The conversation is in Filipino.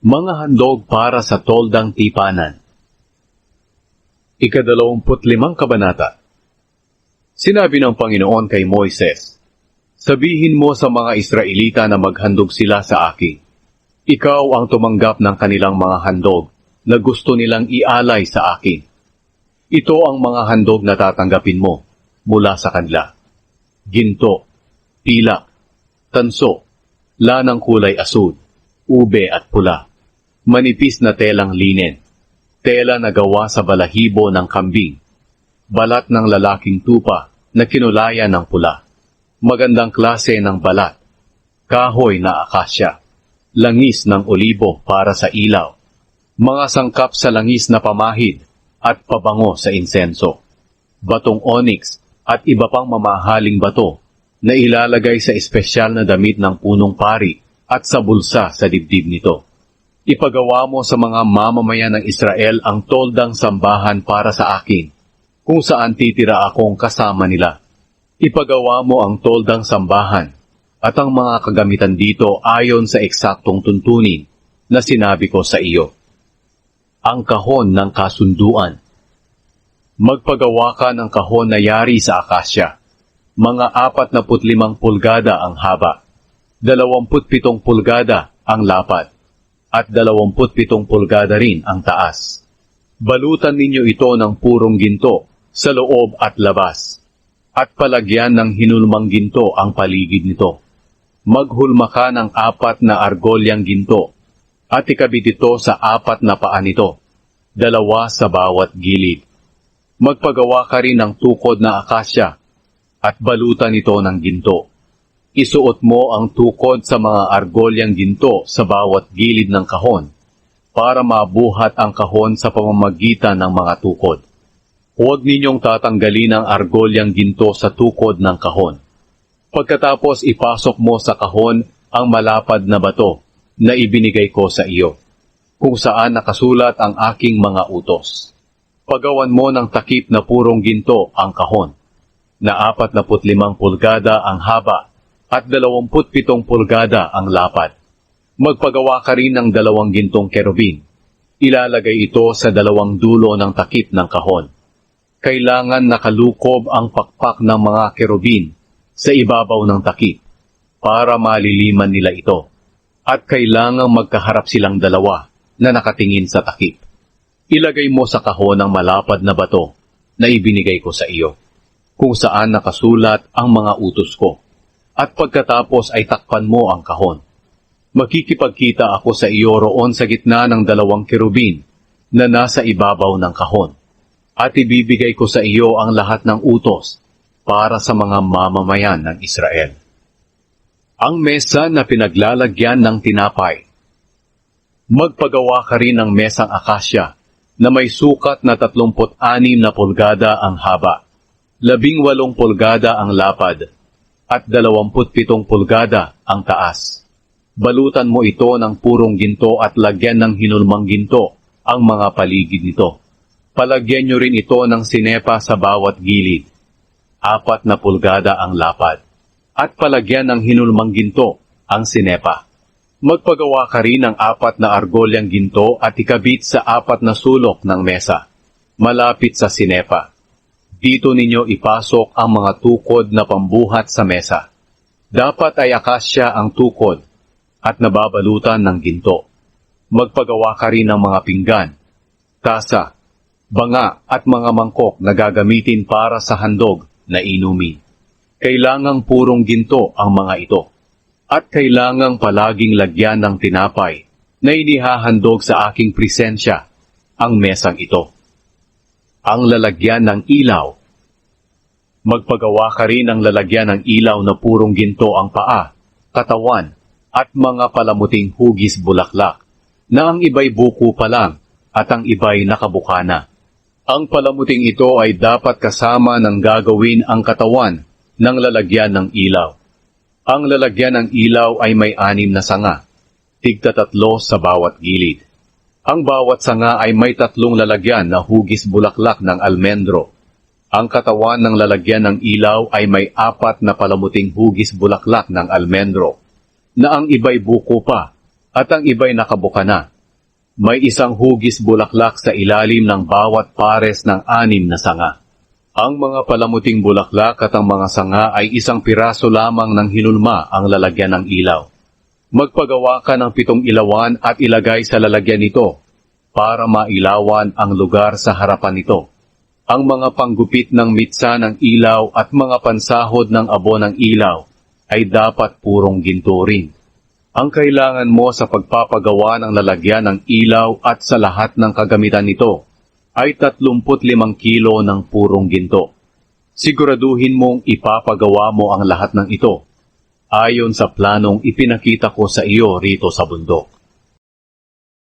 Mga handog para sa Toldang Tipanan. Ika-25 kabanata. Sinabi ng Panginoon kay Moises, "Sabihin mo sa mga Israelita na maghandog sila sa akin. Ikaw ang tumanggap ng kanilang mga handog na gusto nilang ialay sa akin. Ito ang mga handog na tatanggapin mo mula sa kanila: ginto, pilak, tanso, lanang kulay asud, ube at pula, manipis na telang linen, tela na gawa sa balahibo ng kambing, balat ng lalaking tupa na kinulayan ng pula, magandang klase ng balat, kahoy na akasya, langis ng olibo para sa ilaw, mga sangkap sa langis na pamahid at pabango sa insenso, batong onyx at iba pang mamahaling bato na ilalagay sa espesyal na damit ng punong pari at sa bulsa sa dibdib nito. Ipagawa mo sa mga mamamayan ng Israel ang toldang sambahan para sa akin, kung saan titira akong kasama nila. Ipagawa mo ang toldang sambahan at ang mga kagamitan dito ayon sa eksaktong tuntunin na sinabi ko sa iyo. Ang kahon ng kasunduan. Magpagawa ka ng kahon na yari sa akasya. Mga 45 pulgada ang haba, 27 pulgada ang lapad, at 27 pulgada rin ang taas. Balutan ninyo ito ng purong ginto sa loob at labas, at palagyan ng hinulmang ginto ang paligid nito. Maghulma ka ng 4 na argolyang ginto, at ikabit ito sa 4 na paa nito, 2 sa bawat gilid. Magpagawa ka rin ng tukod na akasya, at balutan ito ng ginto. Isuot mo ang tukod sa mga argolyang ginto sa bawat gilid ng kahon, para mabuhat ang kahon sa pamamagitan ng mga tukod. Huwag ninyong tatanggalin ang argolyang ginto sa tukod ng kahon. Pagkatapos ipasok mo sa kahon ang malapad na bato na ibinigay ko sa iyo, kung saan nakasulat ang aking mga utos. Pagawan mo ng takip na purong ginto ang kahon, na 45 pulgada ang haba, at 27 pulgada ang lapad. Magpagawa ka rin ng 2 gintong kerubin. Ilalagay ito sa 2 dulo ng takip ng kahon. Kailangan nakalukob ang pakpak ng mga kerubin sa ibabaw ng takip para maliliman nila ito. At kailangang magkaharap silang dalawa na nakatingin sa takip. Ilagay mo sa kahon ang malapad na bato na ibinigay ko sa iyo, kung saan nakasulat ang mga utos ko. At pagkatapos ay takpan mo ang kahon. Makikipagkita ako sa iyo roon sa gitna ng 2 kerubin na nasa ibabaw ng kahon. At ibibigay ko sa iyo ang lahat ng utos para sa mga mamamayan ng Israel. Ang mesa na pinaglalagyan ng tinapay. Magpagawa ka rin ng mesang akasya na may sukat na 36 na pulgada ang haba, 18 pulgada ang lapad, at 27 pulgada ang taas. Balutan mo ito ng purong ginto at lagyan ng hinulmang ginto ang mga paligid nito. Palagyan nyo rin ito ng sinepa sa bawat gilid. 4 na pulgada ang lapad, at palagyan ng hinulmang ginto ang sinepa. Magpagawa ka rin ng 4 na argolyang ginto at ikabit sa 4 na sulok ng mesa, malapit sa sinepa. Dito ninyo ipasok ang mga tukod na pambuhat sa mesa. Dapat ay akasya ang tukod at nababalutan ng ginto. Magpagawa ka rin ng mga pinggan, tasa, banga at mga mangkok na gagamitin para sa handog na inumin. Kailangang purong ginto ang mga ito. At kailangang palaging lagyan ng tinapay na inihahandog sa aking presensya ang mesang ito. Ang lalagyan ng ilaw. Magpagawa ka rin ng lalagyan ng ilaw na purong ginto ang paa, katawan, at mga palamuting hugis bulaklak, na ang iba'y buko pa lang at ang iba'y nakabuka na. Ang palamuting ito ay dapat kasama ng gagawin ang katawan ng lalagyan ng ilaw. Ang lalagyan ng ilaw ay may 6 na sanga, tig-3 sa bawat gilid. Ang bawat sanga ay may 3 lalagyan na hugis bulaklak ng almendro. Ang katawan ng lalagyan ng ilaw ay may 4 na palamuting hugis bulaklak ng almendro, na ang iba'y buko pa at ang iba'y nakabuka na. May isang hugis bulaklak sa ilalim ng bawat pares ng 6 na sanga. Ang mga palamuting bulaklak at ang mga sanga ay isang piraso lamang ng hinulma ang lalagyan ng ilaw. Magpagawa ka ng 7 ilawan at ilagay sa lalagyan nito para mailawan ang lugar sa harapan nito. Ang mga panggupit ng mitsa ng ilaw at mga pansahod ng abo ng ilaw ay dapat purong ginto rin. Ang kailangan mo sa pagpapagawa ng lalagyan ng ilaw at sa lahat ng kagamitan nito ay 35 kilo ng purong ginto. Siguraduhin mong ipapagawa mo ang lahat ng ito ayon sa planong ipinakita ko sa iyo rito sa bundok.